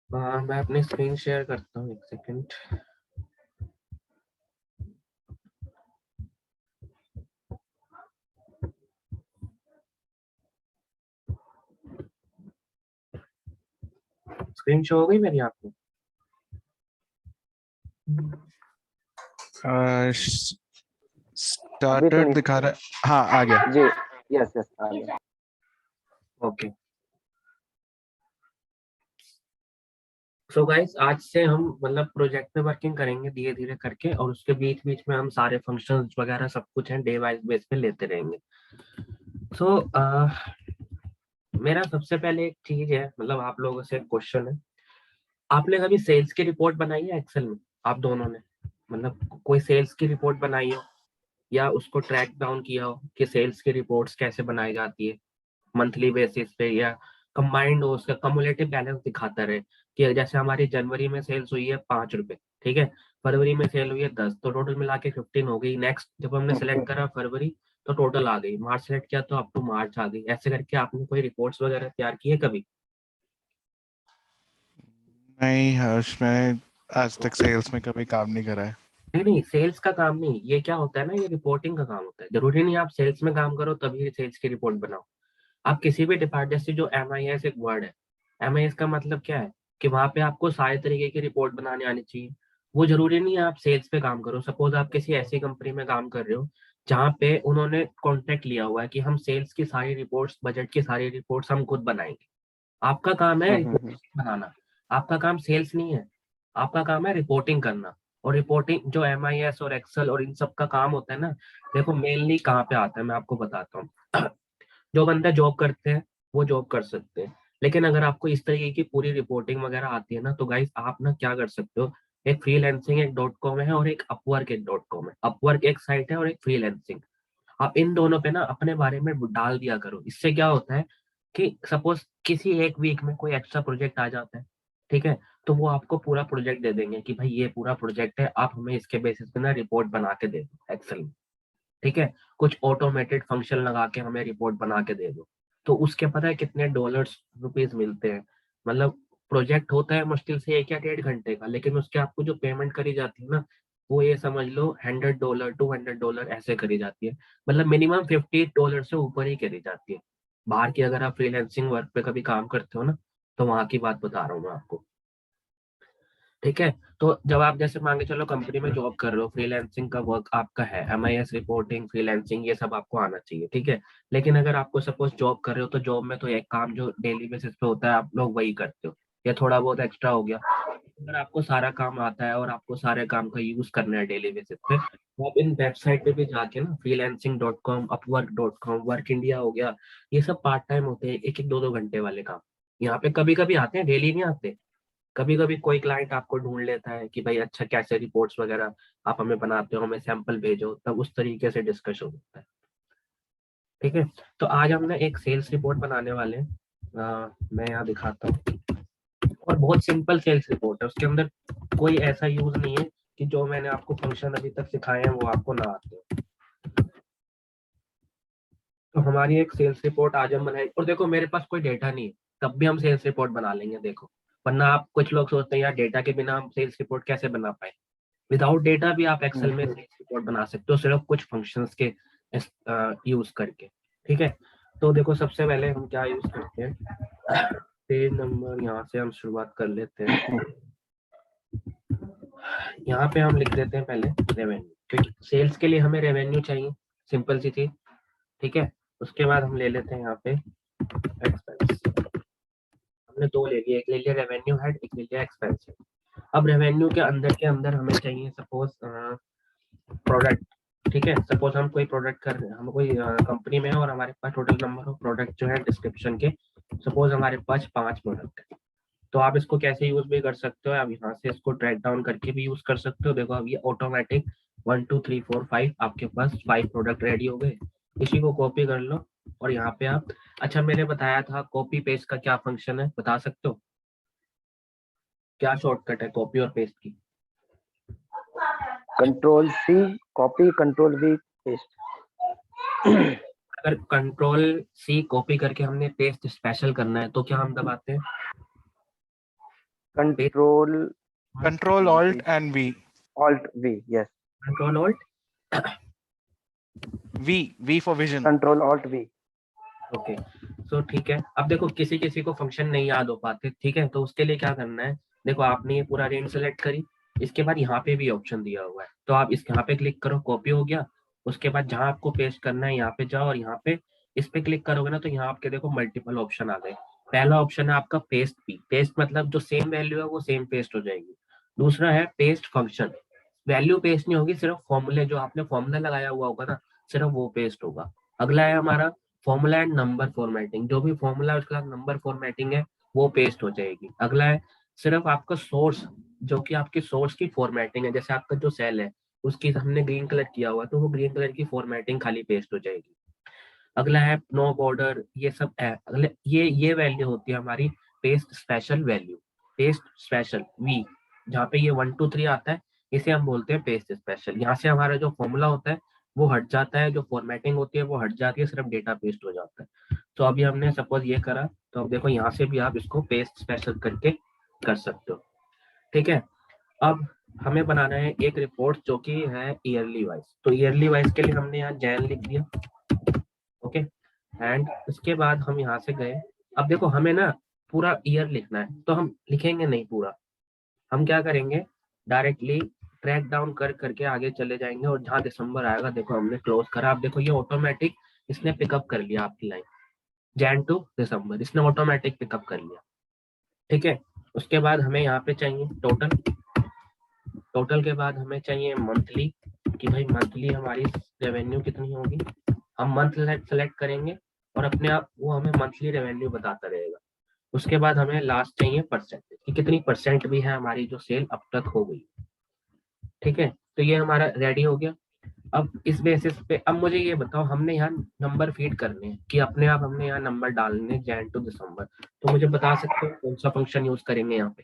मैं अपनी screen share करता हूँ, एक सेकंड। स्क्रीन शो हो गई मेरी आपको? स्टार्टेड दिखा रहा है। हाँ, आ गया जी। यस यस, आ गया। ओके। सो गाइस, आज से हम मतलब प्रोजेक्ट पे वर्किंग करेंगे धीरे धीरे करके, और उसके बीच बीच में हम सारे फंक्शंस वगैरह सब कुछ है डे वाइज बेस पे लेते रहेंगे। सो मेरा सबसे पहले एक चीज है, मतलब आप लोगों से क्वेश्चन है, आपने कभी सेल्स की रिपोर्ट बनाई है एक्सेल में? आप दोनों ने मतलब कोई सेल्स की रिपोर्ट बनाई हो या उसको ट्रैक डाउन किया हो कि सेल्स की रिपोर्ट्स कैसे बनाई जाती है मंथली बेसिस पे, या कंबाइंड हो, उसका कम्युलेटिव बैलेंस दिखाता रहे कि जैसे हमारी जनवरी में सेल्स हुई है 5 रुपए, ठीक है, फरवरी में सेल हुई है 10, तो टोटल मिला के 15 हो गई। नेक्स्ट जब हमने ओके। सेलेक्ट करा फरवरी, तो टोटल आ गई। मार्च सेलेक्ट किया तो अप टू मार्च आ गई। ऐसे करके आपने कोई रिपोर्ट्स वगैरह तैयार की है कभी? नहीं हर्ष, मैं आज तक सेल्स में कभी काम नहीं करा है। नहीं नहीं, सेल्स का काम नहीं, ये क्या होता है ना, ये रिपोर्टिंग का काम होता है। जरूरी नहीं आप सेल्स में काम करो तभी सेल्स की रिपोर्ट बनाओ। आप किसी भी डिपार्टमेंट, जैसे जो MIS एक वर्ड है, MIS का मतलब क्या है कि वहां पे आपको सारे तरीके की रिपोर्ट बनाने आनी चाहिए। वो जरूरी नहीं है आप सेल्स पे काम करो। सपोज आप किसी ऐसी कंपनी में काम कर रहे हो जहाँ पे उन्होंने कॉन्ट्रैक्ट लिया हुआ है कि हम सेल्स की सारी रिपोर्ट्स, बजट की सारी रिपोर्ट्स हम खुद बनाएंगे। आपका काम है हम्म। रिपोर्टिंग बनाना, आपका काम सेल्स नहीं है। आपका काम है रिपोर्टिंग करना। और रिपोर्टिंग जो MIS और एक्सेल और इन सब का काम होता है ना, देखो मेनली कहाँ पे आता है मैं आपको बताता हूँ। जो बंदा जॉब करते हैं वो जॉब कर सकते हैं, लेकिन अगर आपको इस तरीके की पूरी रिपोर्टिंग वगैरह आती है ना, तो गाइस आप ना क्या कर सकते हो, एक फ्रीलांसिंग एक .com है और एक अपवर्क एक .com है। अपवर्क एक साइट है और एक फ्रीलांसिंग। आप इन दोनों पे ना अपने बारे में डाल दिया करो। इससे क्या होता है कि सपोज किसी एक वीक में कोई एक्स्ट्रा प्रोजेक्ट आ जाता है, ठीक है, तो वो आपको पूरा प्रोजेक्ट दे देंगे कि भाई ये पूरा प्रोजेक्ट है, आप हमें इसके बेसिस पे ना रिपोर्ट बना के दे दो एक्सेल में, ठीक है, कुछ ऑटोमेटेड फंक्शन लगा के हमें रिपोर्ट बना के दे दो। तो उसके पता है कितने डॉलर्स रुपीज मिलते हैं? मतलब प्रोजेक्ट होता है मुश्किल से 1 या 1.5 घंटे का, लेकिन उसके आपको जो पेमेंट करी जाती है ना, वो ये समझ लो $100 $200 ऐसे करी जाती है। मतलब मिनिमम $50 से ऊपर ही करी जाती है। बाहर की अगर आप फ्रीलैंसिंग वर्क पे कभी काम करते हो ना, तो वहां की बात बता रहा हूँ मैं आपको, ठीक है। तो जब आप जैसे मान के चलो कंपनी में जॉब कर रहे हो, फ्रीलांसिंग का वर्क आपका है, MIS रिपोर्टिंग फ्रीलांसिंग ये सब आपको आना चाहिए, ठीक है। लेकिन अगर आपको सपोज जॉब कर रहे हो, तो जॉब में तो एक काम जो डेली बेसिस पे होता है आप लोग वही करते हो, या थोड़ा बहुत एक्स्ट्रा हो गया। अगर आपको सारा काम आता है और आपको सारे काम का यूज करना है डेली बेसिस पे, तो आप इन वेबसाइट पे भी जाके ना, freelancing.com, upwork.com, वर्क इंडिया हो गया, ये सब पार्ट टाइम होते हैं, 1-1 2 2 घंटे वाले काम। यहाँ पे कभी कभी आते हैं, डेली नहीं आते। कभी कभी कोई क्लाइंट आपको ढूंढ लेता है कि भाई अच्छा कैसे रिपोर्ट्स वगैरह आप हमें बनाते हो, हमें सैंपल भेजो, तब उस तरीके से डिस्कशन होता है, ठीक है। तो आज हम ना एक सेल्स रिपोर्ट बनाने वाले हैं। मैं यहाँ दिखाता हूँ, और बहुत सिंपल सेल्स रिपोर्ट है, उसके अंदर कोई ऐसा यूज नहीं है कि जो मैंने आपको फंक्शन अभी तक सिखाए हैं वो आपको ना आते हो। तो हमारी एक सेल्स रिपोर्ट आज हम बनाए, और देखो मेरे पास कोई डेटा नहीं है, तब भी हम सेल्स रिपोर्ट बना लेंगे, देखो। वरना आप कुछ लोग सोचते हैं यार डेटा के बिना हम सेल्स रिपोर्ट कैसे बना पाए। विदाउट डेटा भी आप एक्सेल में सेल्स रिपोर्ट बना सकते हो, सिर्फ कुछ फंक्शंस के यूज करके, ठीक है। तो देखो सबसे पहले हम क्या यूज करते हैं, पेज नंबर यहाँ से हम शुरुआत कर लेते हैं। यहाँ पे हम लिख देते हैं पहले रेवेन्यू, क्योंकि सेल्स के लिए हमें रेवेन्यू चाहिए, सिंपल सी चीज, ठीक है। उसके बाद हम ले लेते हैं यहाँ पे एक्सपेंस। हमने दो ले लिए, एक ले लिया रेवेन्यू हेड, एक ले लिया एक्सपेंस हेड। अब रेवेन्यू के अंदर हमें चाहिए सपोज प्रोडक्ट, ठीक है। सपोज हम कोई प्रोडक्ट कर रहे हैं, हम कोई कंपनी में है और हमारे पास टोटल नंबर ऑफ प्रोडक्ट जो है डिस्क्रिप्शन के, सपोज हमारे पास 5 प्रोडक्ट है। तो आप इसको कैसे यूज भी कर सकते हो, आप यहाँ से इसको ट्रैक डाउन करके भी यूज कर सकते हो। देखो अब ये ऑटोमेटिक 1 2 3 4 5 आपके पास 5 प्रोडक्ट रेडी हो गए। इसी को कॉपी कर लो और यहाँ पे आप, अच्छा मैंने बताया था कॉपी पेस्ट का क्या फंक्शन है, बता सकते हो क्या शॉर्टकट है कॉपी और पेस्ट की? Control C copy, Control V paste. अगर Control C कॉपी करके हमने पेस्ट स्पेशल करना है तो क्या हम दबाते हैं? Control Control Alt and V. Alt V. Yes. Control alt V for vision. Control Alt V. Okay, so ठीक है। अब देखो किसी किसी को फंक्शन नहीं याद हो पाते, ठीक है, तो उसके लिए क्या करना है, देखो आपने ये पूरा रेंज सेलेक्ट करी, इसके बाद यहाँ पे भी ऑप्शन दिया हुआ है, तो आप इस यहाँ पे क्लिक करो, कॉपी हो गया। उसके बाद जहाँ आपको पेस्ट करना है यहाँ पे जाओ और यहाँ पे इस पे क्लिक करोगे ना, तो यहाँ आपके देखो मल्टीपल ऑप्शन आ गए। पहला ऑप्शन है आपका पेस्ट पी, पेस्ट मतलब जो सेम वैल्यू है वो सेम पेस्ट हो जाएगी। दूसरा है पेस्ट फंक्शन, वैल्यू पेस्ट नहीं होगी, सिर्फ फॉर्मूले जो आपने फॉर्मूला लगाया हुआ होगा ना, सिर्फ वो पेस्ट होगा। अगला है हमारा फॉर्मूला एंड नंबर फॉर्मेटिंग, जो भी फॉर्मूला है उसके साथ नंबर फॉर्मेटिंग है वो पेस्ट हो जाएगी। अगला है सिर्फ आपका सोर्स, जो कि आपकी सोर्स की फॉर्मेटिंग है, जैसे आपका जो सेल है उसकी हमने ग्रीन कलर किया हुआ है तो वो ग्रीन कलर की फॉर्मेटिंग खाली पेस्ट हो जाएगी। अगला है नो बॉर्डर, ये सब है। अगले ये वैल्यू होती है हमारी paste special value, paste special V, जहाँ पे ये 1 2 3 आता है इसे हम बोलते हैं पेस्ट स्पेशल। यहाँ से हमारा जो फॉर्मूला होता है वो हट जाता है, जो फॉर्मेटिंग होती है वो हट जाती है, सिर्फ डेटा पेस्ट हो जाता है। तो अभी हमने सपोज ये करा, तो अब देखो यहाँ से भी आप इसको पेस्ट स्पेशल करके कर सकते हो, ठीक है। अब हमें बनाना है एक रिपोर्ट जो कि है ईयरली वाइज, तो ईयरली वाइज के लिए हमने यहाँ जैन लिख दिया, ओके। एंड उसके बाद हम यहाँ से गए, अब देखो हमें ना पूरा ईयर लिखना है, तो हम लिखेंगे नहीं पूरा, हम क्या करेंगे डायरेक्टली ट्रैक डाउन कर करके आगे चले जाएंगे और जहाँ दिसंबर आएगा देखो हमने क्लोज करा। आप देखो ये ऑटोमेटिक इसने पिकअप कर लिया आपकी लाइन, जैन टू दिसंबर इसने ऑटोमेटिक पिकअप कर लिया, ठीक है। उसके बाद हमें यहाँ पे चाहिए टोटल, टोटल के बाद हमें चाहिए मंथली, कि भाई मंथली हमारी रेवेन्यू कितनी होगी, हम मंथ सेलेक्ट करेंगे और अपने आप वो हमें मंथली रेवेन्यू बताता रहेगा। उसके बाद हमें लास्ट चाहिए परसेंट, कि कितनी परसेंट भी है हमारी जो सेल अब तक हो गई, ठीक है। तो ये हमारा रेडी हो गया। अब इस बेसिस पे अब मुझे ये बताओ, हमने यहाँ नंबर फीड करने हैं कि अपने आप हमने यहाँ नंबर डालने जैन टू दिसंबर, तो मुझे बता सकते हो कौन सा फंक्शन यूज करेंगे यहाँ पे।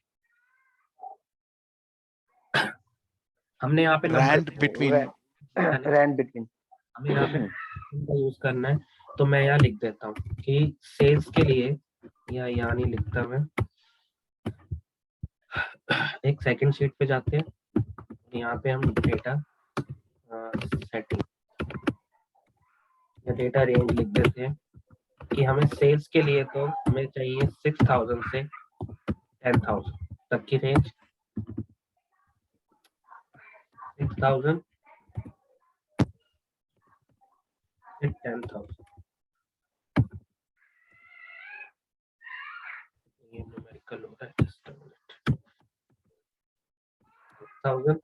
हमने यहाँ पे Rand between. Rand between. हमें यहाँ पे का यूज करना है, तो मैं यहाँ लिख देता हूँ कि सेल्स के लिए, या यहाँ नहीं लिखता मैं, एक सेकंड शीट पे जाते हैं, यहाँ पे हम डेटा सेटिंग या डेटा रेंज लिख देते हैं कि हमें सेल्स के लिए तो हमें चाहिए 6000 से 10,000 तक की रेंज, 6000 से 10,000। ये न्यूमेरिकल हो रहा है, 1000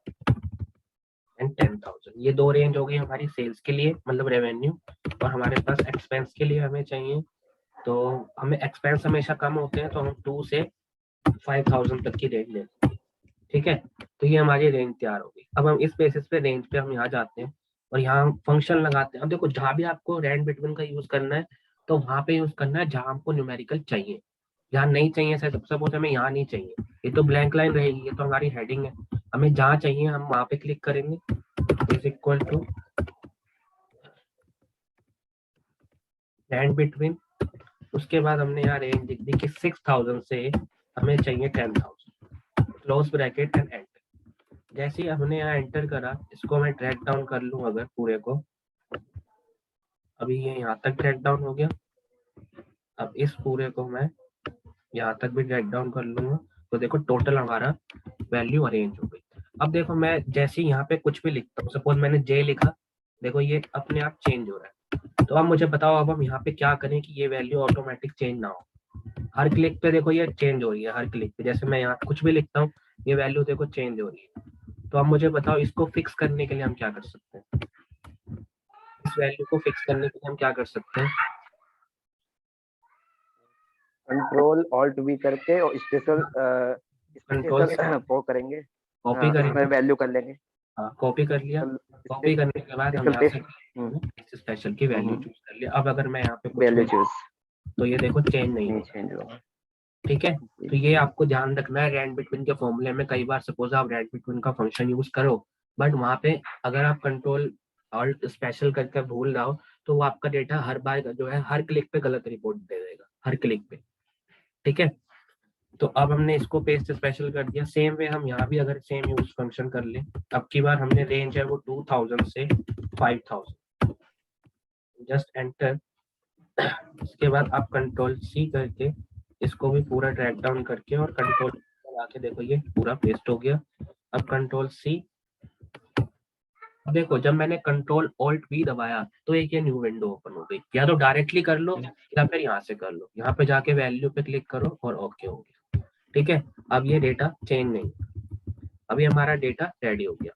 एंड 10,000, ये दो रेंज हो गई हमारी सेल्स के लिए, मतलब रेवेन्यू। और हमारे पास एक्सपेंस के लिए हमें चाहिए, तो हमें एक्सपेंस हमेशा कम होते हैं, तो हम 2 से 5,000 तक की रेंज लेते हैं, ठीक है। तो ये हमारी रेंज तैयार हो गई। अब हम इस बेसिस पे रेंज पे हम यहाँ जाते हैं और यहाँ फंक्शन लगाते हैं। अब देखो जहाँ भी आपको रैंड बिटवीन का यूज करना है तो वहां पे यूज करना है जहाँ आपको न्यूमेरिकल चाहिए, जहाँ नहीं चाहिए सपोज हमें यहाँ नहीं चाहिए, ये तो ब्लैंक लाइन रहेगी, ये तो हमारी हेडिंग है, हमें जहाँ चाहिए हम वहां पे क्लिक करेंगे, is equal to rand between. उसके बाद हमने यहाँ रेंज लिख दी कि 6000 से हमें चाहिए 10,000, क्लोज ब्रैकेट एंड एंटर। जैसे ही हमने यहाँ एंटर करा, इसको मैं ट्रैक डाउन कर लूँ अगर पूरे को, अभी ये यहाँ तक ट्रैक डाउन हो गया। अब इस पूरे को मैं यहाँ तक भी ट्रैक डाउन कर लूंगा, तो देखो टोटल हमारा वैल्यू अरेंज हो गई। अब देखो मैं जैसे यहाँ पे कुछ भी लिखता हूँ, सपोज मैंने जे लिखा, देखो ये अपने आप चेंज हो रहा है। तो अब मुझे बताओ अब हम यहाँ पे क्या करें कि ये वैल्यू ऑटोमेटिक चेंज ना हो। हर क्लिक पे देखो ये चेंज हो रही है, हर क्लिक पे जैसे मैं यहाँ कुछ भी लिखता हूँ ये वैल्यू देखो चेंज हो रही है। तो अब मुझे बताओ इसको फिक्स करने के लिए हम क्या कर सकते हैं, इस वैल्यू को फिक्स करने के लिए हम क्या कर सकते हैं। Control Alt V करके और स्पेशल Control वो करेंगे, कॉपी उसमें करेंगे, वैल्यू कर लेंगे। हाँ कॉपी कर लिया। कॉपी करने के बाद हम यहाँ से स्पेशल की वैल्यू चूज कर लिया। अब अगर मैं यहाँ पे कुछ वैल्यू भी चूज तो ये देखो चेंज नहीं नहीं होगा, चेंज होगा। ठीक है। तो ये आपको ध्यान रखना है, रैंड बिटवीन के फॉर्मूले में कई बार सपोज आप रैंड बिटवीन का फंक्शन यूज करो, बट वहां पे अगर आप कंट्रोल ऑल्ट स्पेशल करके भूल रहे हो तो वो आपका डेटा हर बार जो है हर क्लिक पे गलत रिपोर्ट दे देगा, हर क्लिक पे, ठीक है। तो अब हमने इसको पेस्ट स्पेशल कर दिया। सेम वे हम यहाँ भी अगर सेम यूज फंक्शन कर लें, अब की बार हमने रेंज है वो 2000 से 5000, जस्ट एंटर। इसके बाद आप कंट्रोल सी करके इसको भी पूरा ड्रैग डाउन करके और कंट्रोल लगा के देखो ये पूरा पेस्ट हो गया। अब कंट्रोल सी, देखो जब मैंने कंट्रोल ऑल्ट वी दबाया तो एक ये न्यू विंडो ओपन हो गई। या तो डायरेक्टली कर लो या फिर यहाँ से कर लो, यहाँ पे जाके वैल्यू पे क्लिक करो और ओके हो गया। ठीक है, अब ये डेटा चेंज नहीं, अभी हमारा डेटा रेडी हो गया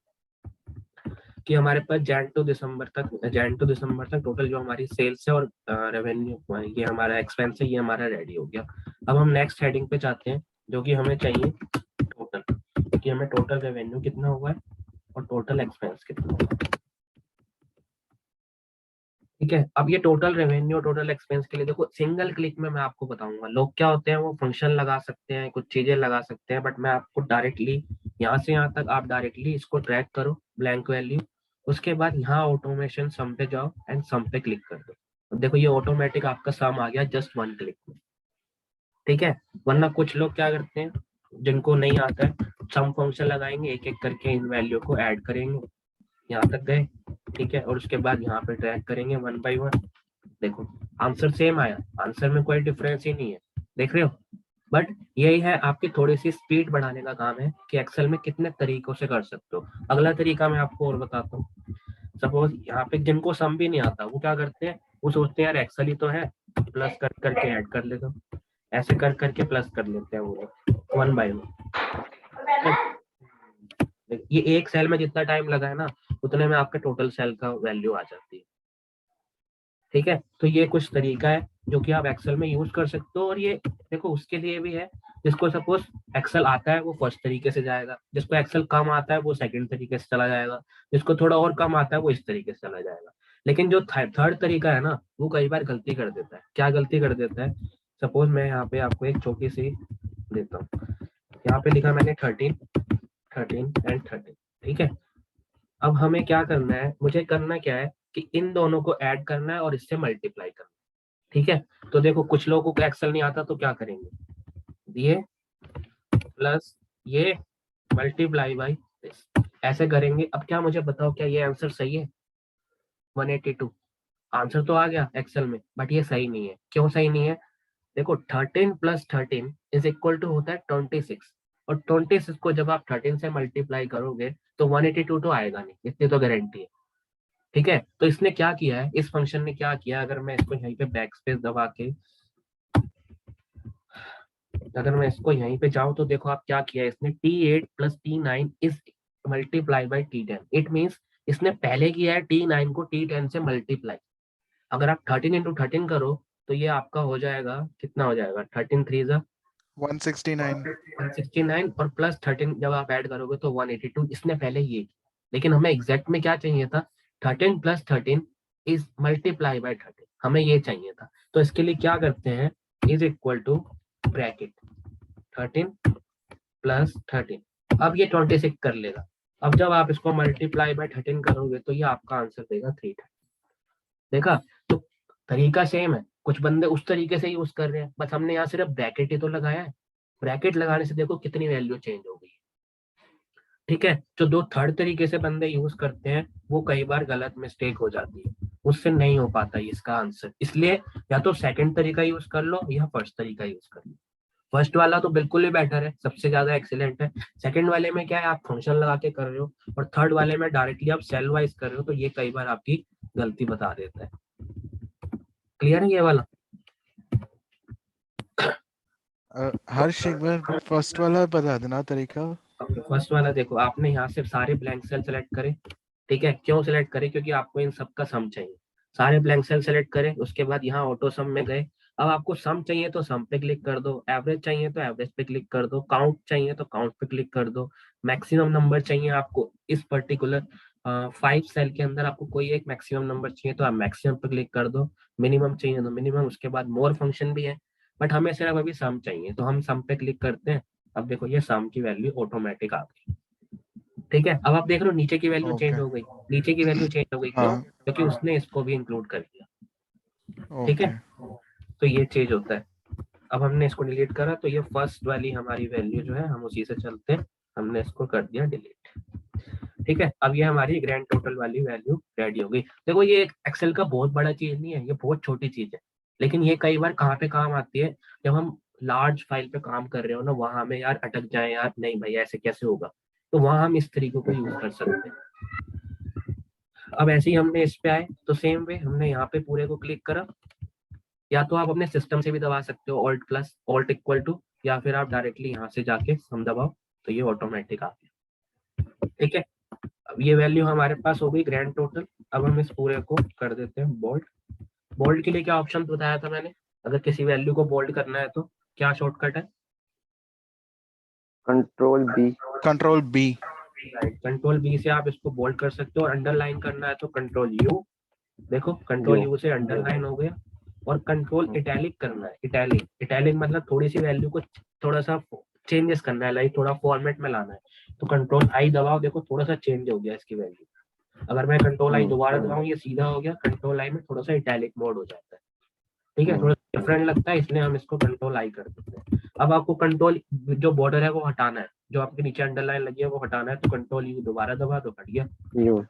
कि हमारे पास जैन टू दिसंबर तक टोटल जो हमारी सेल्स है और रेवेन्यू ये हमारा एक्सपेंस है, ये हमारा रेडी हो गया। अब हम नेक्स्ट हेडिंग पे जाते हैं जो कि हमें चाहिए टोटल, कि हमें टोटल रेवेन्यू कितना हुआ है और टोटल एक्सपेंस कितना हुआ है। ठीक है, अब ये टोटल रेवेन्यू टोटल एक्सपेंस के लिए देखो सिंगल क्लिक में मैं आपको बताऊंगा। लोग क्या होते हैं वो फंक्शन लगा सकते हैं, कुछ चीजें लगा सकते हैं, बट मैं आपको डायरेक्टली यहाँ से यहाँ तक आप डायरेक्टली इसको ट्रैक करो ब्लैंक वैल्यू, उसके बाद यहाँ ऑटोमेशन सम पे जाओ एंड सम पे क्लिक कर दो। अब देखो ये ऑटोमेटिक आपका सम आ गया जस्ट 1 क्लिक में। ठीक है, वरना कुछ लोग क्या करते हैं जिनको नहीं आता है, सम फंक्शन लगाएंगे, एक एक करके इन वैल्यू को ऐड करेंगे, यहाँ तक गए। ठीक है, और उसके बाद यहाँ पे ट्रैक करेंगे 1 बाय 1। देखो आंसर सेम आया, आंसर में कोई डिफरेंस ही नहीं है, देख रहे हो। बट यही है आपकी थोड़ी सी स्पीड बढ़ाने का काम है कि एक्सेल में कितने तरीकों से कर सकते हो। अगला तरीका मैं आपको और बताता हूँ। सपोज यहाँ पे जिनको सम भी नहीं आता वो क्या करते हैं, वो सोचते हैं यार एक्सेल ही तो है, प्लस कर करके ऐड कर लेता हूँ, ऐसे कर करके प्लस कर लेते हैं वो लोग 1 बाय 1। ये एक सेल में जितना टाइम लगा है ना उतने में आपके टोटल सेल का वैल्यू आ जाती है। ठीक है, तो ये कुछ तरीका है जो कि आप एक्सेल में यूज कर सकते हो। और ये देखो उसके लिए भी है जिसको सपोज एक्सेल आता है वो फर्स्ट तरीके से जाएगा, जिसको एक्सेल कम आता है वो सेकंड तरीके से चला जाएगा, जिसको थोड़ा और कम आता है वो इस तरीके से चला जाएगा। लेकिन जो थर्ड तरीका है ना वो कई बार गलती कर देता है। क्या गलती कर देता है, सपोज मैं यहाँ पे आपको एक छोटी सी देता हूँ, यहाँ पे लिखा मैंने 13 एंड 13। ठीक है, अब हमें क्या करना है, मुझे करना क्या है कि इन दोनों को ऐड करना है और इससे मल्टीप्लाई करना है। ठीक है, तो देखो कुछ लोगों को एक्सेल नहीं आता तो क्या करेंगे, ये प्लस ये मल्टीप्लाई बाई दिस, ऐसे करेंगे। अब क्या मुझे बताओ क्या ये आंसर सही है? 182 आंसर तो आ गया एक्सेल में, बट ये सही नहीं है। क्यों सही नहीं है? देखो 13 प्लस 13 इज इक्वल टू होता है 26, और 26 को जब आप 13 से मल्टीप्लाई करोगे तो 182 तो आएगा नहीं, इतनी तो गारंटी है। ठीक है, तो इसने क्या किया है, इस फंक्शन ने क्या किया, अगर मैं इसको यहीं पे बैक स्पेस दबा के अगर मैं इसको यहीं पे जाऊं तो देखो आप क्या किया है इसने, T8 plus T9 is multiply by T10। It means इसने पहले किया है T9 को T10 से मल्टीप्लाई। अगर आप 13 इंटू 13 करो तो ये आपका हो जाएगा, कितना हो जाएगा, 13 3 जा 169 और प्लस 13 जब आप ऐड करोगे तो 182। इसने पहले ये, लेकिन हमें एग्जैक्ट में क्या चाहिए था, 13 प्लस 13 इज मल्टीप्लाई बाय 13, हमें ये चाहिए था। तो इसके लिए क्या करते हैं, is equal to bracket 13 plus 13, अब ये 26 कर लेगा। अब जब आप इसको मल्टीप्लाई बाय 13 करोगे तो ये आपका आंसर देगा 330। देखा, तो तरीका सेम है, कुछ बंदे उस तरीके से यूज कर रहे हैं, बस हमने यहाँ सिर्फ ब्रैकेट ही तो लगाया है। ब्रैकेट लगाने से देखो कितनी वैल्यू चेंज हो गई। ठीक है, जो दो थर्ड तरीके से बंदे यूज करते हैं वो कई बार गलत मिस्टेक हो जाती है, उससे नहीं हो पाता इसका आंसर। इसलिए या तो सेकंड तरीका यूज कर लो या फर्स्ट तरीका यूज कर लो। फर्स्ट वाला तो बिल्कुल ही बेटर है, सबसे ज्यादा एक्सीलेंट है। सेकंड वाले में क्या है, आप फंक्शन लगा के कर रहे हो, और थर्ड वाले में डायरेक्टली आप सेल वाइज कर रहे हो, तो ये कई बार आपकी गलती बता देता है। क्लियर है ये वाला? हर्ष एक बार फर्स्ट वाला बता देना तरीका। फर्स्ट वाला देखो, आपने यहाँ से सारे ब्लैंक सेल सेलेक्ट करे। ठीक है, क्यों सेलेक्ट करे, क्योंकि आपको इन सबका सम चाहिए। सारे ब्लैंक सेल सेलेक्ट करें, उसके बाद यहाँ ऑटो सम में गए। अब आपको सम चाहिए तो सम पे क्लिक कर दो, एवरेज चाहिए तो एवरेज पे क्लिक कर दो, काउंट चाहिए तो काउंट पे क्लिक कर दो, मैक्सिमम नंबर चाहिए आपको इस पर्टिकुलर 5 सेल के अंदर, आपको कोई एक मैक्सिमम नंबर चाहिए तो आप मैक्सिमम पे क्लिक कर दो, मिनिमम चाहिए तो मिनिमम। उसके बाद मोर फंक्शन भी है, बट हमें सिर्फ अभी सम चाहिए तो हम सम पे क्लिक करते हैं। अब देखो ये सम की वैल्यू ऑटोमेटिक आ गई। ठीक है, अब आप देख रहे हो नीचे की वैल्यू चेंज हो गई, नीचे की वैल्यू चेंज हो गई, क्यों? क्योंकि उसने इसको भी इंक्लूड कर दिया। ठीक है, तो ये चेंज होता है। अब हमने इसको डिलीट करा तो ये फर्स्ट वाली हमारी वैल्यू जो है हम उसी से चलते हैं, हमने इसको कर दिया डिलीट। ठीक है, अब ये हमारी ग्रैंड टोटल वाली वैल्यू रेडी हो गई। देखो ये एक्सेल का बहुत बड़ा चीज नहीं है, ये बहुत छोटी चीज है, लेकिन ये कई बार कहाँ पे काम आती है, जब हम लार्ज फाइल पे काम कर रहे हो ना, वहां हमें यार अटक जाए, यार नहीं भाई ऐसे कैसे होगा, तो वहां हम इस तरीके को यूज कर सकते हैं। अब ऐसे ही हमने इस पे आए तो सेम वे हमने यहाँ पे पूरे को क्लिक करा, या तो आप अपने सिस्टम से भी दबा सकते हो alt plus alt equal to, या फिर आप डायरेक्टली यहाँ से जाके हम दबाओ तो ये ऑटोमेटिक आ गया। ठीक है, अब ये वैल्यू हमारे पास हो गई ग्रैंड टोटल। अब हम इस पूरे को कर देते हैं बोल्ड। बोल्ड के लिए क्या ऑप्शन बताया था मैंने, अगर किसी वैल्यू को बोल्ड करना है तो क्या शॉर्टकट है? Control B. Control B. Control B से आप इसको बोल्ड कर सकते हो, और अंडरलाइन करना है तो कंट्रोल यू। देखो कंट्रोल यू से अंडरलाइन हो गया। और कंट्रोल इटैलिक करना है, इटैलिक, इटैलिक मतलब थोड़ी सी वैल्यू को थोड़ा सा चेंजेस करना है, लाइक थोड़ा फॉर्मेट में लाना है, तो कंट्रोल आई दबाओ, देखो थोड़ा सा चेंज हो गया इसकी वैल्यू। अगर मैं कंट्रोल आई दोबारा दबाऊं ये सीधा हो गया, कंट्रोल आई में थोड़ा सा इटैलिक मोड हो जाता है। ठीक है, थोड़ा डिफरेंट लगता है, इसलिए हम इसको कंट्रोल आई कर देते हैं। अब आपको कंट्रोल जो बॉर्डर है वो हटाना है, जो आपके नीचे अंडरलाइन लगी है वो हटाना है, तो कंट्रोल यू दोबारा दबा दो, हट गया। यू।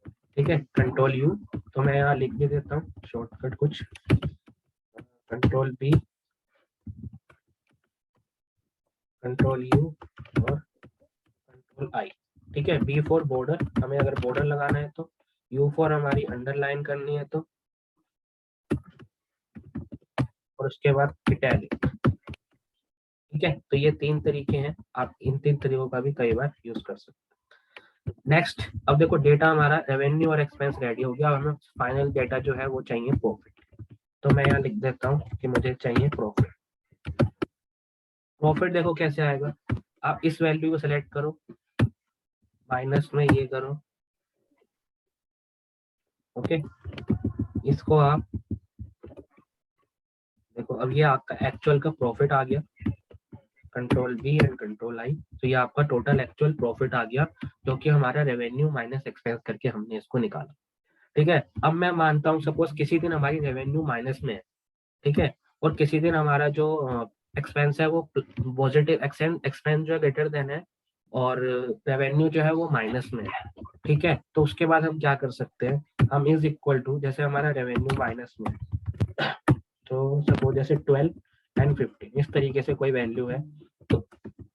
ठीक है, कंट्रोल यू, तो मैं यहाँ लिख भी देता हूँ शॉर्टकट कुछ, कंट्रोल बी, कंट्रोल यू और कंट्रोल आई। ठीक है, बी फॉर बॉर्डर, हमें अगर बॉर्डर लगाना है तो, यू फॉर हमारी अंडरलाइन करनी है तो, और उसके बाद इटैलिक। ठीक है, तो ये 3 तरीके हैं, आप इन 3 तरीकों का भी कई बार यूज कर सकते हैं। नेक्स्ट, अब देखो डेटा हमारा रेवेन्यू और एक्सपेंस रेडी हो गया, अब हमें फाइनल डेटा जो है वो चाहिए प्रॉफिट। तो मैं यहाँ लिख देता हूँ कि मुझे चाहिए प्रॉफिट। प्रॉफिट देखो कैसे आएगा, आप इस वैल्यू को सिलेक्ट करो, माइनस में ये करो, ओके, इसको आप देखो, अब ये आपका एक्चुअल का प्रॉफिट आ गया, control B and control I, तो ये आपका टोटल एक्चुअल प्रॉफिट आ गया, जो कि हमारा रेवेन्यू माइनस एक्सपेंस करके हमने इसको निकाला। ठीक है, अब मैं मानता हूँ सपोज किसी दिन हमारी रेवेन्यू माइनस में है, ठीक है, और किसी दिन हमारा जो एक्सपेंस है वो पॉजिटिव, एक्सपेंस जो है ग्रेटर देन है, और रेवेन्यू जो है वो माइनस में है। ठीक है, तो उसके बाद हम क्या कर सकते हैं, हम इज इक्वल टू, जैसे हमारा रेवेन्यू माइनस में है, तो सपोज जैसे 12 एंड 15 इस तरीके से कोई वैल्यू है, तो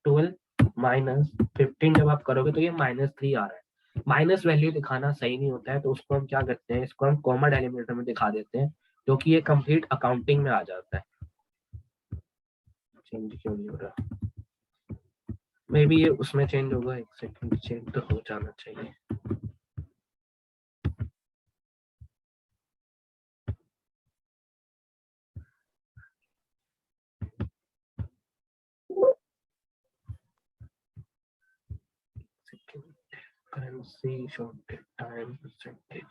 12 माइनस 15 जब आप करोगे तो ये -3 आ रहा है। माइनस वैल्यू दिखाना सही नहीं होता है, तो उसको हम क्या करते हैं, इसको हम कॉमा डेलिमिनेटर में दिखा देते हैं, जो कि ये कंप्लीट अकाउंटिंग में आ जाता है। चेंज क्यों नहीं हो रहा, मे बी ये उसमें चेंज होगा, एक सेकंड, चेंज तो हो जाना चाहिए। Currency shortage time percentage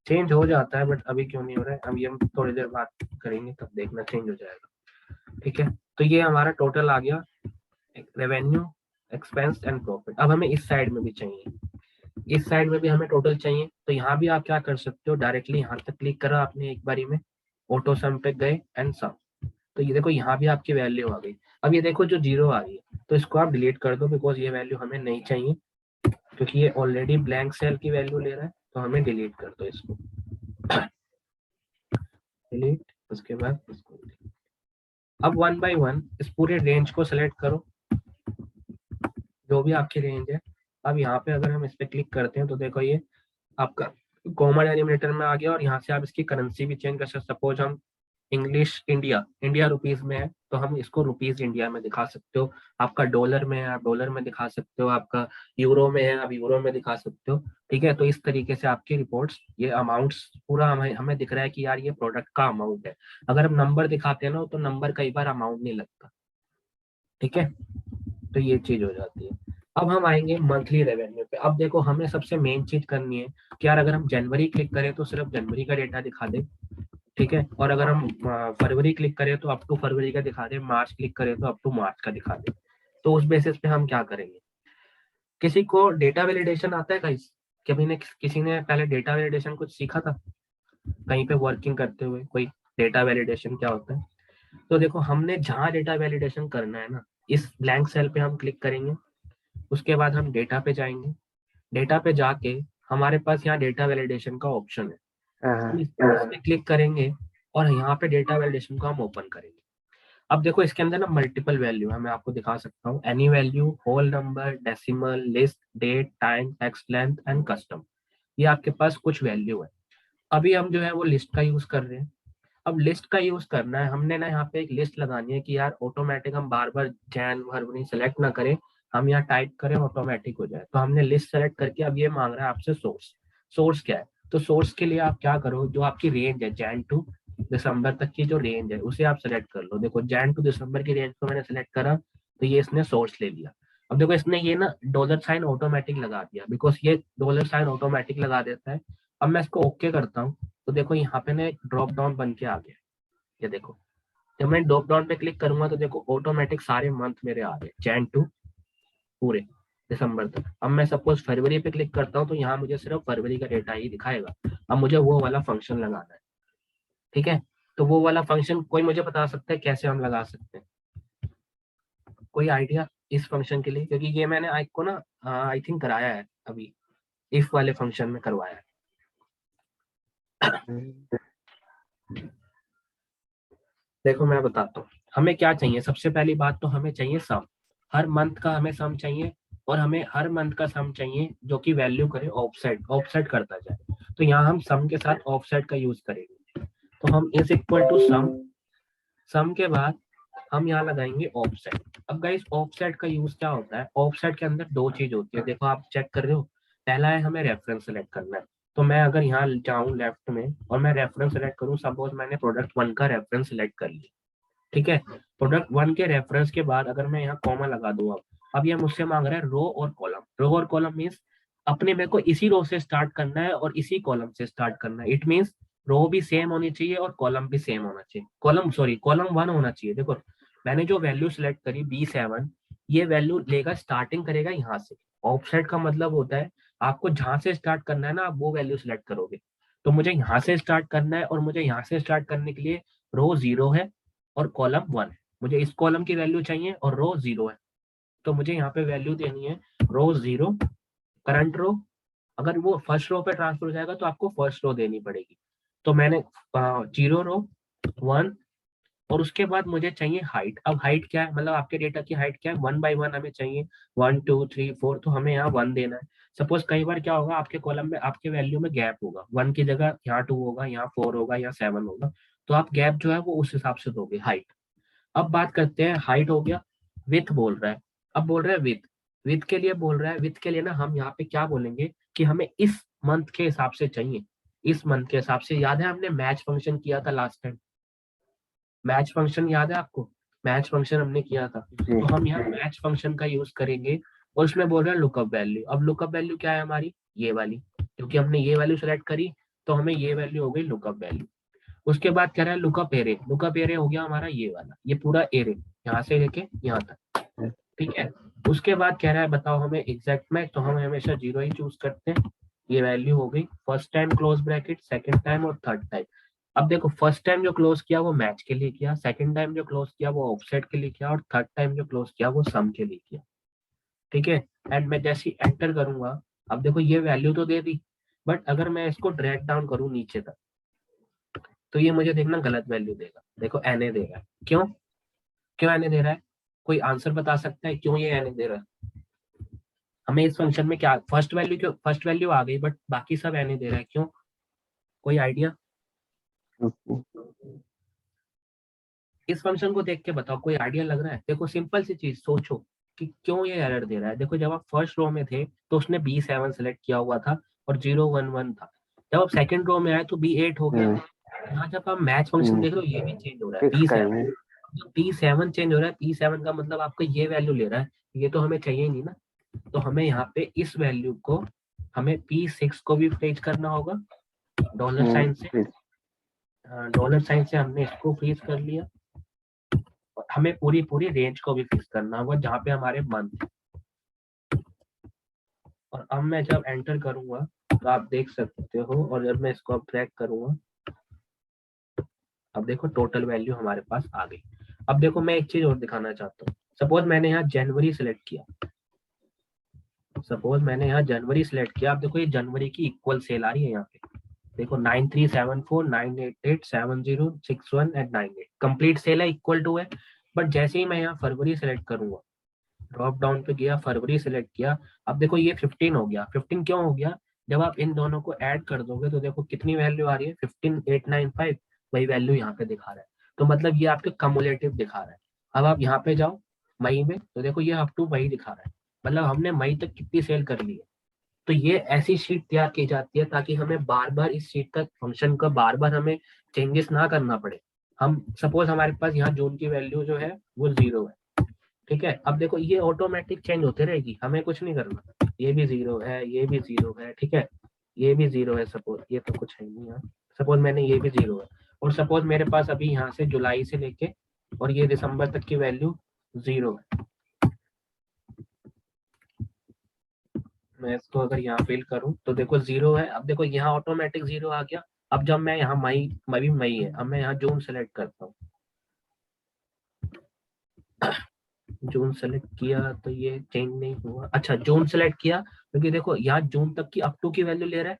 change हो जाता है, बट अभी क्यों नहीं हो रहा है, अभी हम थोड़ी देर बाद करेंगे तब देखना चेंज हो जाएगा। ठीक है, तो ये हमारा टोटल आ गया, रेवेन्यू, एक्सपेंस एंड प्रॉफिट। अब हमें इस साइड में भी चाहिए, इस साइड में भी हमें टोटल चाहिए, तो यहाँ भी आप क्या कर सकते हो, डायरेक्टली यहाँ तक क्लिक करो आपने एक बारी में, ऑटो सम पे गए एंड सम, तो ये देखो यहाँ भी आपकी वैल्यू आ गई। अब ये देखो जो 0 आ रही है, तो इसको आप डिलीट कर दो, बिकॉज ये वैल्यू हमें नहीं चाहिए, क्योंकि ये ऑलरेडी ब्लैंक सेल की वैल्यू ले रहा है, तो हमें डिलीट कर दो इसको, डिलीट, उसके बाद इसको delete। अब 1 बाय 1 इस पूरे रेंज को सिलेक्ट करो, जो भी आपकी रेंज है। अब यहाँ पे अगर हम इस पे क्लिक करते हैं तो देखो ये आपका कॉमा डेलिमिनेटर में आ गया, और यहाँ से आप इसकी करेंसी भी चेंज कर सकते। सपोज हम इंग्लिश इंडिया रुपीज में है, तो हम इसको रुपीज इंडिया में दिखा सकते हो, आपका डॉलर में है आप डॉलर में दिखा सकते हो, आपका यूरो में है आप यूरो में दिखा सकते हो। ठीक है, तो इस तरीके से आपकी रिपोर्ट्स, ये अमाउंट्स पूरा हमें दिख रहा है कि यार ये प्रोडक्ट का अमाउंट है। अगर हम नंबर दिखाते हैं ना, तो नंबर कई बार अमाउंट नहीं लगता। ठीक है, तो ये चीज हो जाती है। अब हम आएंगे मंथली रेवेन्यू पे। अब देखो हमें सबसे मेन चीज करनी है कि यार अगर हम जनवरी क्लिक करें तो सिर्फ जनवरी का डेटा दिखा दे, ठीक है, और अगर हम फरवरी क्लिक करें तो अप टू फरवरी का दिखा दे, मार्च क्लिक करें तो अप टू मार्च का दिखा दे। तो उस बेसिस पे हम क्या करेंगे, किसी को डेटा वैलिडेशन आता है गाइस? किसी ने पहले डेटा वैलिडेशन कुछ सीखा था? कहीं पे वर्किंग करते हुए कोई डेटा वैलिडेशन क्या होता है। तो देखो हमने जहाँ डेटा वैलिडेशन करना है ना, इस ब्लैंक सेल पे हम क्लिक करेंगे, उसके बाद हम डेटा पे जाएंगे, डेटा पे जाके हमारे पास यहाँ डेटा वैलिडेशन का ऑप्शन है, हम इस पे क्लिक करेंगे और यहाँ पे डेटा वैलिडेशन को हम ओपन करेंगे। अब देखो इसके अंदर ना मल्टीपल वैल्यू है, मैं आपको दिखा सकता हूँ, any value, whole number, decimal, list, date, time, text length and custom, ये आपके पास कुछ वैल्यू है। अभी हम जो है वो लिस्ट का यूज कर रहे हैं। अब लिस्ट का यूज करना है, हमने ना यहाँ पे एक लिस्ट लगानी है कि यार ऑटोमेटिक हम बार बार जैन फरवरी सेलेक्ट ना करें, हम यहाँ टाइप करें ऑटोमेटिक हो जाए। तो हमने लिस्ट सेलेक्ट करके अब ये मांग रहा है आपसे सोर्स। सोर्स क्या है? तो सोर्स के लिए आप क्या करो, जो आपकी रेंज है जैन टू दिसंबर तक की जो रेंज है उसे आप सेलेक्ट कर लो। देखो जैन टू दिसंबर की रेंज को मैंने सेलेक्ट करा, तो ये इसने सोर्स ले लिया। अब देखो इसने ये ना डॉलर साइन ऑटोमेटिक लगा दिया, बिकॉज ये डॉलर साइन ऑटोमेटिक लगा देता है। अब मैं इसको ओके करता हूँ, तो देखो यहाँ पे ना एक ड्रॉप डाउन बन के आ गया। ये देखो जब मैं ड्रॉप डाउन पे क्लिक करूंगा तो देखो ऑटोमेटिक सारे मंथ मेरे आ गए, जैन टू पूरे दिसंबर तक। अब मैं सपोज फरवरी पे क्लिक करता हूँ तो यहाँ मुझे सिर्फ फरवरी का डेटा ही दिखाएगा। अब मुझे वो वाला फंक्शन लगाना है, ठीक है। तो वो वाला फंक्शन कोई मुझे बता सकता है कैसे हम लगा सकते हैं? कोई आइडिया इस फंक्शन के लिए? क्योंकि ये मैंने आई को ना आई थिंक कराया है अभी, इफ वाले फंक्शन में करवाया है। देखो मैं बताता हूँ हमें क्या चाहिए। सबसे पहली बात तो हमें चाहिए सम, हर मंथ का हमें सम चाहिए, और हमें हर मंथ का सम चाहिए जो कि वैल्यू करे ऑफसेट, ऑफसेट करता जाए। तो यहाँ हम सम के साथ ऑफसेट का यूज करेंगे। तो हम इज इक्वल टू सम, सम के बाद हम यहाँ लगाएंगे ऑफसेट। अब गाइस ऑफसेट का यूज क्या होता है? ऑफसेट के अंदर दो चीज होती है, देखो आप चेक कर रहे हो। पहला है हमें रेफरेंस सेलेक्ट करना है। तो मैं अगर यहाँ जाऊँ लेफ्ट में और मैं रेफरेंस सेलेक्ट करूँ, सपोज मैंने प्रोडक्ट 1 का रेफरेंस सेलेक्ट कर लिया, ठीक है। प्रोडक्ट 1 के रेफरेंस के बाद अगर मैं यहाँ कॉमा लगा दूँ, अब ये मुझसे मांग रहा है रो और कॉलम। रो और कॉलम मीन्स अपने मेरे को इसी रो से स्टार्ट करना है और इसी कॉलम से स्टार्ट करना है। इट मीन्स रो भी सेम होनी चाहिए और कॉलम भी सेम होना चाहिए। कॉलम 1 होना चाहिए। देखो मैंने जो वैल्यू सिलेक्ट करी B7, ये वैल्यू लेगा, स्टार्टिंग करेगा यहाँ से। ऑफसेट का मतलब होता है आपको जहां से स्टार्ट करना है ना, आप वो वैल्यू सिलेक्ट करोगे। तो मुझे यहाँ से स्टार्ट करना है और मुझे यहाँ से स्टार्ट करने के लिए रो 0 है और कॉलम 1 है। मुझे इस कॉलम की वैल्यू चाहिए और रो 0 है, तो मुझे यहाँ पे वैल्यू देनी है रो 0, करंट रो। अगर वो फर्स्ट रो पे ट्रांसफर हो जाएगा तो आपको फर्स्ट रो देनी पड़ेगी। तो मैंने 0 रो 1, और उसके बाद मुझे चाहिए हाइट। अब हाइट क्या है, मतलब आपके डेटा की हाइट क्या है? 1 बाई 1 हमें चाहिए, 1 2 3 4, तो हमें यहाँ 1 देना है। सपोज कई बार क्या होगा, आपके कॉलम में आपके वैल्यू में गैप होगा, 1 की जगह यहाँ 2 होगा, यहाँ 4 होगा, यहाँ 7 होगा, तो आप गैप जो है वो उस हिसाब से दोगे हाइट। अब बात करते हैं, हाइट हो गया। विथ बोल रहा है, अब बोल रहा है विथ। विथ के लिए बोल रहा है, विथ के लिए ना हम यहाँ पे क्या बोलेंगे कि हमें इस मंथ के हिसाब से चाहिए। इस मंथ के हिसाब से, याद है हमने मैच फंक्शन किया था लास्ट टाइम? मैच फंक्शन याद है आपको? मैच फंक्शन हमने किया था, तो हम यहाँ मैच फंक्शन का यूज करेंगे। और उसमें बोल रहा है लुकअप वैल्यू। अब लुकअप वैल्यू क्या है हमारी? ये वाली, क्योंकि हमने ये वैल्यू सेलेक्ट करी तो हमें ये वैल्यू हो गई लुकअप वैल्यू। उसके बाद कह रहा है लुकअप एरे। लुकअप एरे हो गया हमारा ये वाला, ये पूरा एरे यहाँ से लेके यहाँ तक, ठीक है। उसके बाद कह रहा है बताओ हमें एग्जैक्ट मैच, तो हम हमेशा 0 ही चूज करते हैं। ये वैल्यू हो गई first time close bracket, second time और थर्ड टाइम। अब देखो फर्स्ट टाइम जो क्लोज किया वो मैच के लिए किया, सेकंड टाइम जो क्लोज किया वो ऑफसेट के लिए किया, और थर्ड टाइम जो क्लोज किया वो सम के लिए किया, ठीक है। एंड मैं जैसे ही एंटर करूंगा, अब देखो ये वैल्यू तो दे दी, बट अगर मैं इसको ड्रैग डाउन करूं नीचे तक तो ये मुझे देखना गलत वैल्यू देगा। देखो एनए दे रहा है, क्यों? क्यों एनए दे रहा है? कोई आंसर बता सकता है क्यों ये एनए दे रहा है? हमें इस फंक्शन में क्या फर्स्ट वैल्यू, क्यों फर्स्ट वैल्यू आ गई बट बाकी सब एनए दे रहा है, क्यों? कोई आइडिया? इस फंक्शन को देख के बताओ, कोई आइडिया लग रहा है? देखो सिंपल सी चीज सोचो कि क्यों ये एरर दे रहा है। देखो जब आप फर्स्ट रो में थे तो उसने B7 सेलेक्ट किया हुआ था और 0 1 1 था। जब आप सेकंड रो में आए तो B8 हो गया। यहाँ जब आप मैच फंक्शन देख रहे हो ये भी चेंज हो रहा है, P7। जब P7 चेंज हो रहा है, P7 का मतलब आपको ये वैल्यू ले रहा है, ये तो हमें चाहिए ही नहीं ना। तो हमें यहाँ पे इस वैल्यू को हमें P6 को भी फ्रीज करना होगा डॉलर साइन से। डॉलर साइन से हमने इसको फ्रीज कर लिया, और हमें पूरी पूरी रेंज को भी फिक्स करना होगा जहाँ पे हमारे मंथ। और अब मैं जब एंटर करूंगा तो आप देख सकते हो, और जब मैं इसको अब ट्रैक करूंगा अब देखो टोटल वैल्यू हमारे पास आ गई। अब देखो मैं एक चीज और दिखाना चाहता हूँ। सपोज मैंने यहाँ जनवरी सिलेक्ट किया, अब देखो ये जनवरी की इक्वल सेल आ रही है यहाँ पे। देखो 937498870618 कंप्लीट सेल है, इक्वल टू है। बट जैसे ही मैं यहाँ फरवरी सेलेक्ट करूंगा, ड्रॉप डाउन पे गया, फरवरी सेलेक्ट किया, अब देखो ये 15 हो गया। 15 क्यों हो गया? जब आप इन दोनों को ऐड कर दोगे तो देखो कितनी वैल्यू आ रही है, 15895, वही वैल्यू यहाँ पे दिखा रहा है। तो मतलब ये आपके कमुलेटिव दिखा रहा है। अब आप यहाँ पे जाओ मई में, तो देखो ये अप टू मई दिखा रहा है, मतलब हमने मई तक कितनी सेल कर ली है। तो ये ऐसी शीट तैयार की जाती है ताकि हमें बार बार इस शीट का फंक्शन का बार बार हमें चेंजेस ना करना पड़े। हम सपोज हमारे पास यहाँ जून की वैल्यू जो है वो 0 है, ठीक है। अब देखो ये ऑटोमेटिक चेंज होते रहेगी, हमें कुछ नहीं करना। ये भी 0 है, ये भी 0 है, ठीक है, ये भी 0 है। सपोज ये तो कुछ है नहीं यहाँ, सपोज मैंने ये भी 0 है, और सपोज मेरे पास अभी यहाँ से जुलाई से लेके और ये दिसंबर तक की वैल्यू 0 है। मैं इसको अगर यहाँ फिल करूँ तो देखो 0 है। अब देखो यहाँ ऑटोमेटिक 0 आ गया। अब जब मैं यहाँ मई है, अब मैं यहाँ जून सेलेक्ट करता हूँ, जून सेलेक्ट किया तो ये चेंज नहीं हुआ। अच्छा जून सेलेक्ट किया क्योंकि देखो यहाँ जून तक की अप टू की वैल्यू ले रहा है,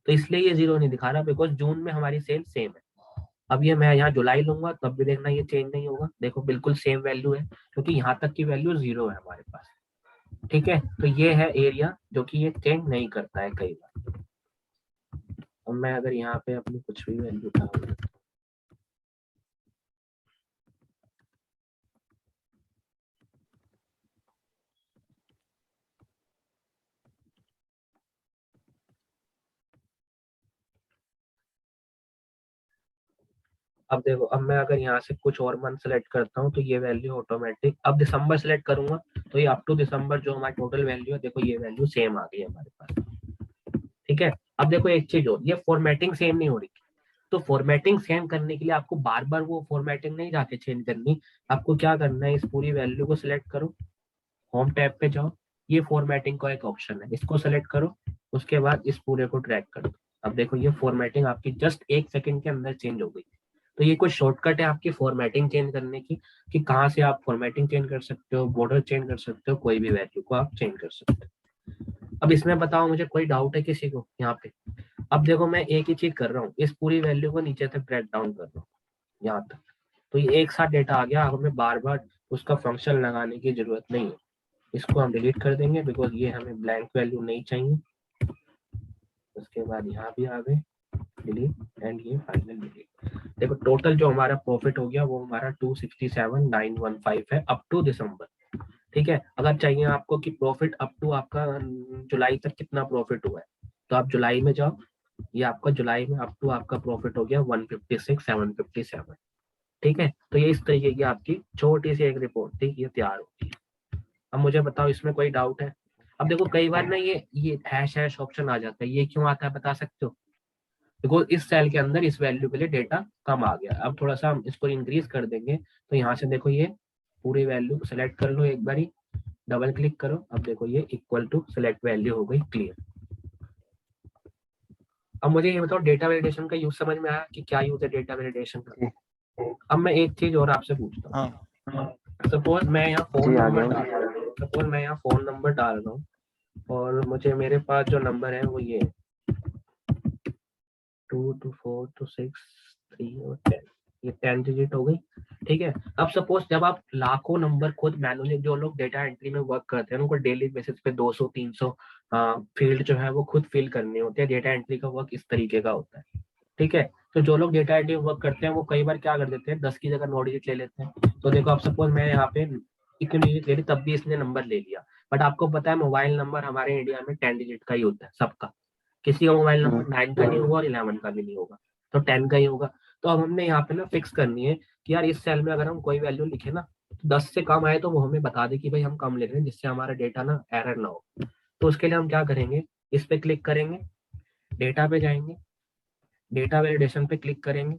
तो इसलिए ये 0 नहीं दिखा रहा, बिकॉज जून में हमारी सेल सेम है। अब ये मैं यहाँ जुलाई लूंगा तब भी देखना ये चेंज नहीं होगा, देखो बिल्कुल सेम वैल्यू है क्योंकि यहाँ तक की वैल्यू 0 है हमारे पास, ठीक है। तो ये है एरिया जो कि ये चेंज नहीं करता है कई बार। अब मैं अगर यहाँ पे अपनी कुछ भी वैल्यू डालूँ, अब देखो अब मैं अगर यहाँ से कुछ और मंथ सेलेक्ट करता हूँ तो ये वैल्यू ऑटोमेटिक, अब दिसंबर सेलेक्ट करूंगा तो ये अप टू दिसंबर जो हमारी टोटल वैल्यू है, देखो ये वैल्यू सेम आ गई है हमारे पास, ठीक है। अब देखो एक चीज और, ये फॉर्मेटिंग सेम नहीं हो रही, तो फॉर्मेटिंग सेम करने के लिए आपको बार बार वो फॉर्मेटिंग नहीं जाके चेंज करनी। आपको क्या करना है, इस पूरी वैल्यू को सिलेक्ट करो, होम टैब पे जाओ, ये फॉर्मेटिंग का एक ऑप्शन है, इसको सेलेक्ट करो, उसके बाद इस पूरे को ड्रैग कर दो। अब देखो ये फॉर्मेटिंग आपकी जस्ट 1 सेकंड के अंदर चेंज हो गई। तो ये कोई शॉर्टकट है आपकी फॉर्मेटिंग चेंज करने की, कि कहाँ से आप फॉर्मेटिंग चेंज कर सकते हो, बॉर्डर चेंज कर सकते हो, कोई भी वैल्यू को आप चेंज कर सकते हो। अब इसमें बताओ मुझे कोई डाउट है किसी को यहाँ पे? अब देखो मैं एक ही चीज कर रहा हूँ, इस पूरी वैल्यू को नीचे तक ड्रैग डाउन कर रहा हूँ यहाँ तक, तो ये एक साथ डेटा आ गया। अब हमें बार बार उसका फंक्शन लगाने की जरूरत नहीं है। इसको हम डिलीट कर देंगे बिकॉज ये हमें ब्लैंक वैल्यू नहीं चाहिए। उसके बाद यहाँ भी आ गए डिलीट एंड ये फाइनल डिलीट। देखो टोटल जो हमारा प्रॉफिट हो गया वो हमारा 267,915 है अप टू दिसंबर, ठीक है। अगर चाहिए आपको कि प्रॉफिट अप टू आपका जुलाई तक कितना प्रॉफिट हुआ है, तो आप जुलाई में जाओ, ये आपका जुलाई में अप टू आपका प्रॉफिट हो गया 156,757, ठीक है। तो ये इस तरीके की आपकी छोटी सी एक रिपोर्ट थी, ये तैयार होती है। अब मुझे बताओ इसमें कोई डाउट है? अब देखो कई बार ना ये हैश हैश ऑप्शन आ जाता है, ये क्यों आता है बता सकते हो? बिकॉज इस सेल के अंदर इस वैल्यू के लिए डेटा कम आ गया। अब थोड़ा सा हम इसको इंक्रीज कर देंगे, तो यहाँ से देखो ये पूरी वैल्यू सेलेक्ट कर लो, एक बारी डबल क्लिक करो, अब देखो ये इक्वल टू सेलेक्ट वैल्यू हो गई क्लियर। अब मुझे ये बताओ डेटा वैलिडेशन का यूज समझ में आया कि क्या यूज है डेटा वैलिडेशन का? अब मैं एक चीज और आपसे पूछता हूँ, हाँ सपोज मैं यहाँ फोन जी आ नंबर गया। डाल रहा हूँ, सपोज मैं यहाँ फोन नंबर डाल रहा हूँ और मुझे मेरे पास जो नंबर है वो ये 22426 3 और 10, ये 10 डिजिट हो गई, ठीक है। अब सपोज जब आप लाखों नंबर खुद मैनुअली, जो लोग डेटा एंट्री में वर्क करते हैं उनको डेली बेसिस पे 200-300 फील्ड जो है वो खुद फिल करने होते हैं। डेटा एंट्री का वर्क इस तरीके का होता है, ठीक है। तो जो लोग डेटा एंट्री वर्क करते हैं वो कई बार क्या कर देते हैं, 10 की जगह 9 डिजिट ले लेते हैं। तो देखो आप सपोज मैं यहाँ पे इतनी डिजिट ले ली तब भी इसने नंबर ले लिया, बट आपको पता है मोबाइल नंबर हमारे इंडिया में 10 डिजिट का ही होता है सबका, किसी का मोबाइल नंबर 9 का नहीं होगा और 11 का भी नहीं होगा, तो 10 का ही होगा। तो अब हमने यहाँ पे ना फिक्स करनी है कि यार इस सेल में अगर हम कोई वैल्यू लिखे ना, 10 से कम आए तो वो हमें बता दे कि भाई हम कम ले रहे हैं, जिससे हमारा डेटा ना एरर ना हो। तो उसके लिए हम क्या करेंगे, इस पे क्लिक करेंगे, डेटा पे जाएंगे, डेटा वैलिडेशन पे क्लिक करेंगे,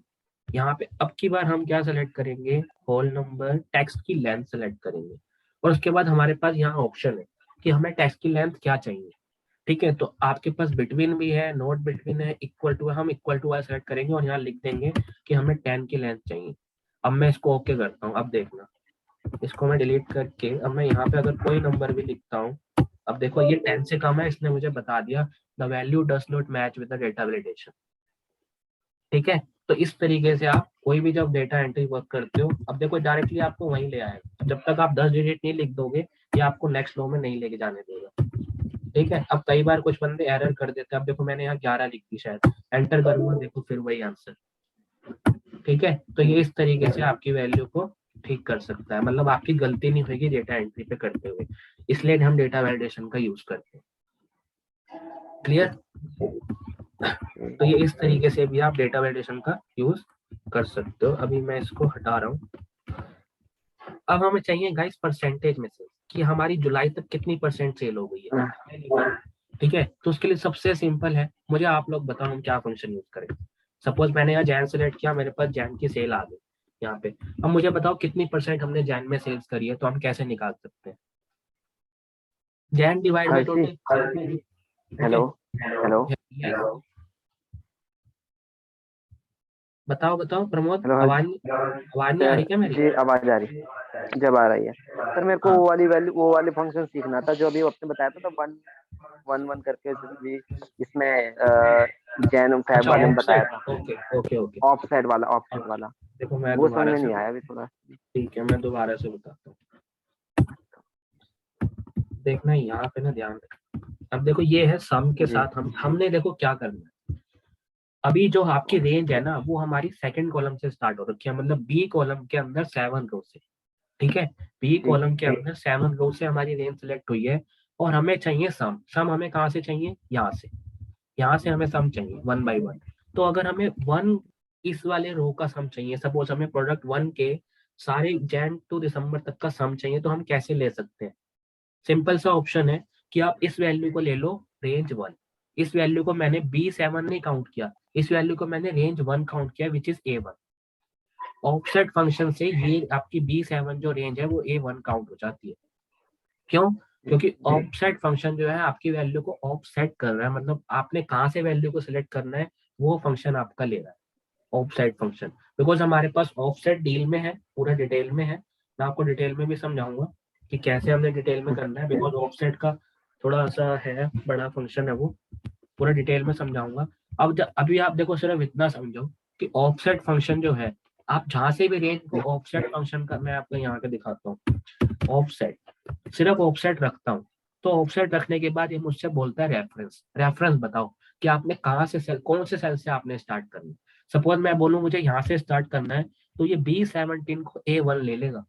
यहाँ पे अब की बार हम क्या सेलेक्ट करेंगे, होल नंबर टेक्स्ट की लेंथ सेलेक्ट करेंगे, और उसके बाद हमारे पास यहाँ ऑप्शन है कि हमें टेक्स्ट की लेंथ क्या चाहिए, ठीक है, तो आपके पास बिटवीन भी है, नोट बिटवीन है, इक्वल टू है, हम इक्वल टू वाला सेलेक्ट करेंगे और यहाँ लिख देंगे कि हमें 10 की लेंथ चाहिए। अब मैं इसको ओके करता हूँ, अब देखना, इसको मैं डिलीट करके अब मैं यहाँ पे अगर कोई नंबर भी लिखता हूँ, अब देखो ये 10 से कम है, इसने मुझे बता दिया the value does not match with the data validation. ठीक है, तो इस तरीके से आप कोई भी जब डेटा एंट्री वर्क करते हो, अब देखो डायरेक्टली आपको वहीं ले आएगा, जब तक आप 10 डिजिट नहीं लिख दोगे ये आपको नेक्स्ट रो में नहीं लेके जाने देगा। ठीक है, अब कई बार कुछ बंदे एरर कर देते हैं, अब देखो मैंने यहाँ 11 लिख दी, शायद एंटर करूंगा, देखो फिर वही आंसर। ठीक है, तो ये इस तरीके से आपकी वैल्यू को ठीक कर सकता है, मतलब आपकी गलती नहीं होगी डेटा एंट्री पे करते हुए, इसलिए हम डेटा वैलिडेशन का यूज करते हैं। क्लियर? तो ये इस तरीके से भी आप डेटा वैलिडेशन का यूज कर सकते हो। अभी मैं इसको हटा रहा हूँ। अब हमें चाहिए गाइस परसेंटेज में से कि हमारी जुलाई तक कितनी परसेंट सेल हो गई है। ठीक है, तो उसके लिए सबसे सिंपल है, मुझे आप लोग बताओ हम क्या फंक्शन यूज करें। सपोज मैंने यहाँ जैन सेलेक्ट किया, मेरे पास जैन की सेल आ गई यहाँ पे। अब मुझे बताओ कितनी परसेंट हमने जैन में सेल्स करी है, तो हम कैसे निकाल सकते हैं? Jain divide by total. Hello hello बताओ बताओ प्रमोद, हेलो आवाज नहीं आ रही क्या मेरी? जी, आवाज आ रही है, जब आ रही है सर। मेरे को हाँ, वो वाली वैल्यू, वो वाले फंक्शन सीखना था जो अभी आपने बताया था, वन वन वन करके जो भी इसमें जैन फैब अच्छा वाले में बताया ऑफसेट, था। Okay okay okay. Of side वाला देखो मैं वो समझ दोबारा में से, नहीं आया अभी थोड़ा। ठीक है मैं दोबारा से बताता हूँ। देखना यहाँ पे ना ध्यान रखना। अब देखो ये है सम के जी साथ हमने देखो क्या करना है। अभी जो आपकी रेंज है ना वो हमारी सेकंड कॉलम से स्टार्ट हो रखी है, मतलब बी कॉलम के अंदर 7 रो से। ठीक है, बी जी कॉलम के अंदर 7 रो से हमारी रेंज सिलेक्ट हुई है और हमें चाहिए सम। सम हमें कहाँ से चाहिए? यहाँ से हमें सम चाहिए 1 बाई 1। तो अगर हमें 1 इस वाले रो का सम चाहिए, सपोज हमें प्रोडक्ट 1 के सारे जैन टू दिसंबर तक का सम चाहिए, तो हम कैसे ले सकते हैं? सिंपल सा ऑप्शन है कि आप इस वैल्यू को ले लो रेंज 1। इस वैल्यू को मैंने B7 नहीं काउंट किया, इस वैल्यू को मैंने रेंज 1 काउंट किया which is A1। Offset function से ये आपकी B7 जो रेंज है वो A1 काउंट हो जाती है। क्यों? क्योंकि ऑफसेट फंक्शन जो है आपकी वैल्यू को ऑफसेट कर रहा है, मतलब आपने कहाँ से वैल्यू को सिलेक्ट करना है वो फंक्शन आपका ले रहा है, ऑफसेट फंक्शन। बिकॉज हमारे पास ऑफसेट डील में है, पूरा डिटेल में है, मैं आपको डिटेल में भी समझाऊंगा कि कैसे हमने डिटेल में करना है, बिकॉज ऑफसेट का थोड़ा सा है, बड़ा फंक्शन है वो, पूरा डिटेल में समझाऊंगा। अब अभी आप देखो सिर्फ इतना समझो कि ऑफसेट फंक्शन जो है, आप जहां से भी रेंज को ऑफसेट फंक्शन का, मैं आपको यहाँ पे दिखाता हूँ ऑफसेट, सिर्फ ऑफसेट रखता हूँ। तो ऑफसेट रखने के बाद ये मुझसे बोलता है रेफरेंस, रेफरेंस बताओ कि आपने कहाँ से सेल, कौन से सेल से आपने स्टार्ट करना। सपोज मैं बोलूँ मुझे यहाँ से स्टार्ट करना है, तो ये B17 को A1 ले लेगा,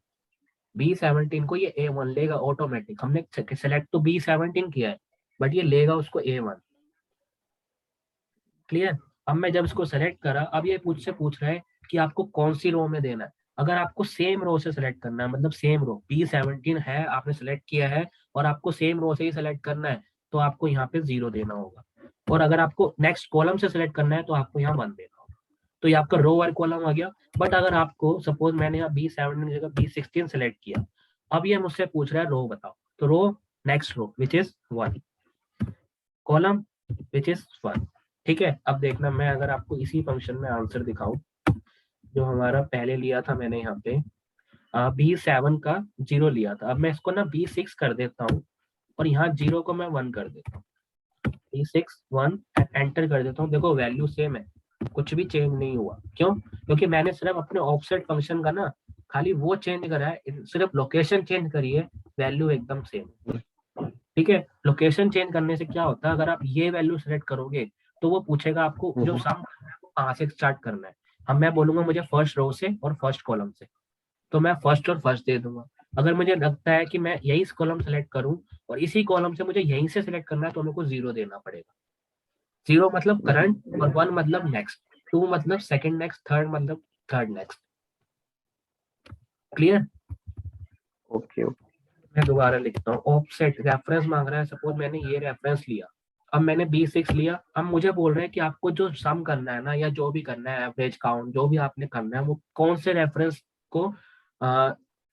B17 को ये A1 लेगा ऑटोमेटिक। हमने सेलेक्ट तो B17 किया है बट ये लेगा उसको A1। क्लियर? अब मैं जब इसको सेलेक्ट करा, अब ये मुझसे पूछ रहा है कि आपको कौन सी रो में देना है। अगर आपको सेम रो से सेलेक्ट करना है, मतलब सेम रो B17 है आपने सेलेक्ट किया है और आपको सेम रो से ही सेलेक्ट करना है, तो आपको यहाँ पे 0 देना होगा। और अगर आपको नेक्स्ट कॉलम से सेलेक्ट करना है तो आपको यहाँ 1 देना होगा। तो ये आपका रो वाला कॉलम आ गया। बट अगर आपको सपोज मैंने यहाँ B17 की जगह B16 सेलेक्ट किया, अब ये मुझसे पूछ रहा है रो बताओ, तो row next row which is 1, column which is 1। ठीक है, अब देखना मैं अगर आपको इसी फंक्शन में आंसर दिखाऊं जो हमारा पहले लिया था मैंने यहाँ पे, B7 का 0 लिया था। अब मैं इसको ना B6 कर देता हूँ और यहाँ 0 को मैं 1 कर देता हूँ, B6 1 एंटर कर देता हूँ। देखो वैल्यू सेम है, कुछ भी चेंज नहीं हुआ। क्यों? क्योंकि मैंने सिर्फ अपने ऑफसेट फंक्शन का ना खाली वो चेंज करा है, सिर्फ लोकेशन चेंज करी है, वैल्यू एकदम सेम। ठीक है, लोकेशन चेंज करने से क्या होता है, अगर आप ये वैल्यू सेलेक्ट करोगे तो वो पूछेगा आपको जो सम कहाँ से स्टार्ट करना है। हम मैं बोलूंगा मुझे फर्स्ट रो से और फर्स्ट कॉलम से, तो मैं फर्स्ट और फर्स्ट दे दूंगा। अगर मुझे लगता है कि मैं यही कॉलम सेलेक्ट करूं और इसी कॉलम से मुझे यहीं से सिलेक्ट करना है, तो मेरे को 0 देना पड़ेगा। 0 मतलब करंट और 1 मतलब नेक्स्ट, 2 मतलब सेकंड नेक्स्ट, थर्ड मतलब third next. Clear? Okay okay मैं दोबारा लिखता हूँ, ऑफसेट रेफरेंस मांग रहा है, सपोज मैंने ये रेफरेंस लिया, अब मैंने B6 लिया। अब मुझे बोल रहे हैं कि आपको जो सम करना है ना या जो भी करना है, एवरेज काउंट जो भी आपने करना है, वो कौन से रेफरेंस को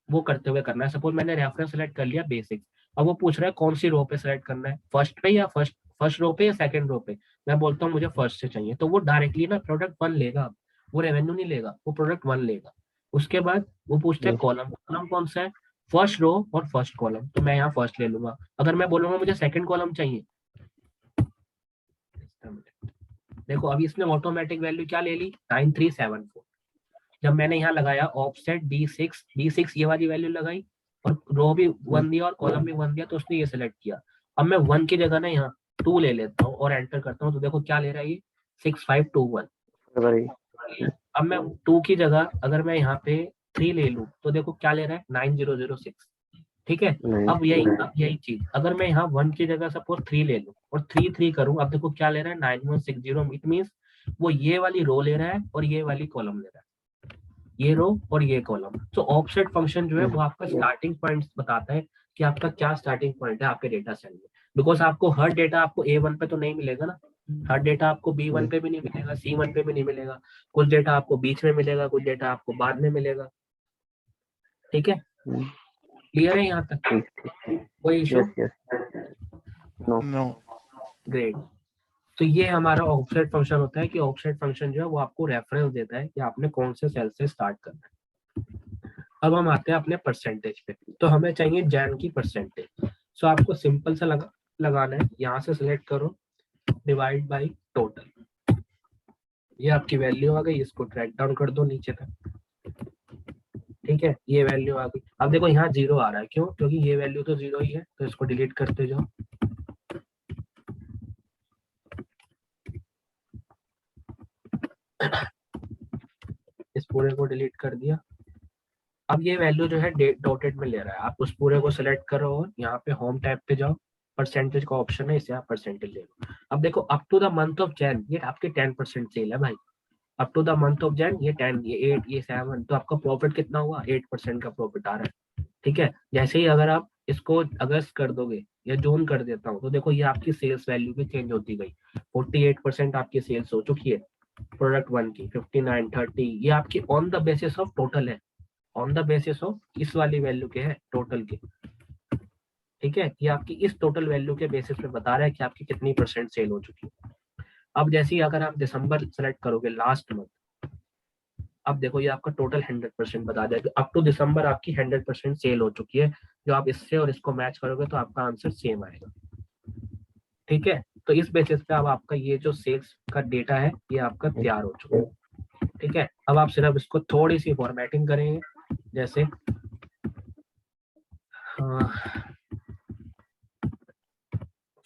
वो करते हुए करना है। सपोज मैंने रेफरेंस सेलेक्ट कर लिया B6, अब वो पूछ रहा है कौन सी रो पे सेलेक्ट करना है, फर्स्ट पे या फर्स्ट फर्स्ट रो पे या सेकंड रो पे, मैं बोलता हूँ मुझे फर्स्ट से चाहिए, तो वो डायरेक्टली ना प्रोडक्ट 1 लेगा, वो रेवेन्यू नहीं लेगा, वो प्रोडक्ट 1 लेगा। उसके बाद वो पूछते हैं कॉलम, कॉलम कौन सा है, फर्स्ट रो और फर्स्ट कॉलम, तो मैं यहाँ फर्स्ट ले लूंगा। अगर मैं बोलूंगा मुझे सेकंड कॉलम चाहिए, देखो अभी इसने ऑटोमेटिक वैल्यू क्या ले ली, 9374। जब मैंने यहाँ लगाया ऑफसेट D6 ये वाली वैल्यू लगाई, और रो भी 1 दिया और कॉलम भी 1 दिया, तो उसने ये सिलेक्ट किया। अब मैं 1 की जगह ना यहाँ 2 ले लेता हूँ और एंटर करता हूँ, तो देखो क्या ले रहा है ये, 6521। अब मैं 2 की जगह अगर मैं यहाँ पे 3 ले लूँ, तो देखो क्या ले रहा है, 9006। ठीक है, अब यही चीज अगर मैं यहाँ 1 की जगह सपोज 3 ले लूँ और 3 करूँ, अब देखो क्या ले रहा है, 9160। इट मीन्स वो ये वाली रो ले रहा है और ये वाली कॉलम ले रहा है, ये रो और ये कॉलम। तो ऑफसेट फंक्शन जो है वो आपका स्टार्टिंग पॉइंट बताता है कि आपका क्या स्टार्टिंग पॉइंट है आपके डेटा सेल में। बिकॉज आपको हर डेटा आपको A1 पे तो नहीं मिलेगा ना, हर डेटा आपको B1 पे भी नहीं मिलेगा, C1 पे भी नहीं मिलेगा, कुछ डेटा आपको बीच में मिलेगा, कुछ डेटा आपको बाद में मिलेगा। ठीक है, क्लियर है यहाँ तक, कोई इशू? नो। ग्रेट। तो ये हमारा ऑफसेट फंक्शन होता है कि ऑफसेट फंक्शन जो है वो आपको रेफरेंस देता है कि आपने कौन से सेल से स्टार्ट करना है। अब हम आते हैं अपने परसेंटेज पे, तो हमें चाहिए जैन की परसेंटेज। सो आपको सिंपल सा लगाना है, यहाँ से सिलेक्ट करो डिवाइड बाई टोटल, ये आपकी वैल्यू आ गई, इसको ट्रैक डाउन कर दो नीचे तक। ठीक है, ये वैल्यू आ गई। अब देखो यहाँ 0 आ रहा है, क्यों, क्योंकि ये वैल्यू तो 0 ही है, तो इसको डिलीट करते जाओ। इस पूरे को डिलीट कर दिया। अब ये वैल्यू जो है डॉटेड में ले रहा है, आप उस पूरे को सिलेक्ट करो और यहाँ पे होम टैब पे जाओ, परसेंटेज का ऑप्शन है, इसे आप परसेंटेज ले लो। अब देखो up to the month of Jan ये आपके 10% सेल है भाई, up to the month of Jan ये 10, ये 8, ये 7, तो आपका प्रॉफिट कितना हुआ, 8% का प्रॉफिट आ रहा है। ठीक है, जैसे ही अगर आप इसको अगस्त कर दोगे या जून कर देता हूँ, तो देखो ये आपकी सेल्स वैल्यू भी चेंज होती गई, 48% आपकी सेल्स हो चुकी है प्रोडक्ट 1 की, 59, 30, ये आपकी on the basis of total है, ऑन द बेसिस ऑफ इस वाली वैल्यू के है टोटल के। ठीक है, ये आपकी इस टोटल वैल्यू के बेसिस पे बता रहा है कि आपकी कितनी परसेंट सेल हो चुकी है। अब जैसे ही अगर आप दिसंबर सेलेक्ट करोगे लास्ट मंथ, अब देखो ये आपका टोटल 100% बता देगा, अप टू दिसंबर आपकी 100% सेल हो चुकी है। जो आप इससे और इसको मैच करोगे तो आपका आंसर सेम आएगा। ठीक है, तो इस बेसिस पे अब आपका ये जो सेल्स का डेटा है ये आपका तैयार हो चुका है। ठीक है, अब आप सिर्फ इसको थोड़ी सी फॉर्मेटिंग करेंगे, जैसे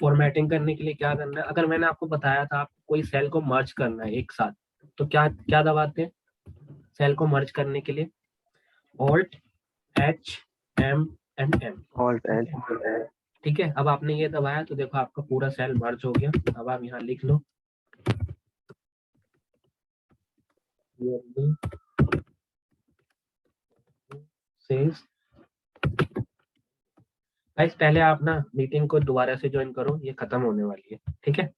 फॉर्मेटिंग करने के लिए क्या करना है, अगर मैंने आपको बताया था आपको कोई सेल को मर्ज करना है एक साथ, तो क्या क्या दबाते हैं सेल को मर्ज करने के लिए, Alt H M and M। ठीक है, अब आपने ये दबाया तो देखो आपका पूरा सेल मर्ज हो गया। अब आप यहाँ लिख लो सेल्स। गाइस पहले आप ना मीटिंग को दोबारा से ज्वाइन करो, ये खत्म होने वाली है। ठीक है।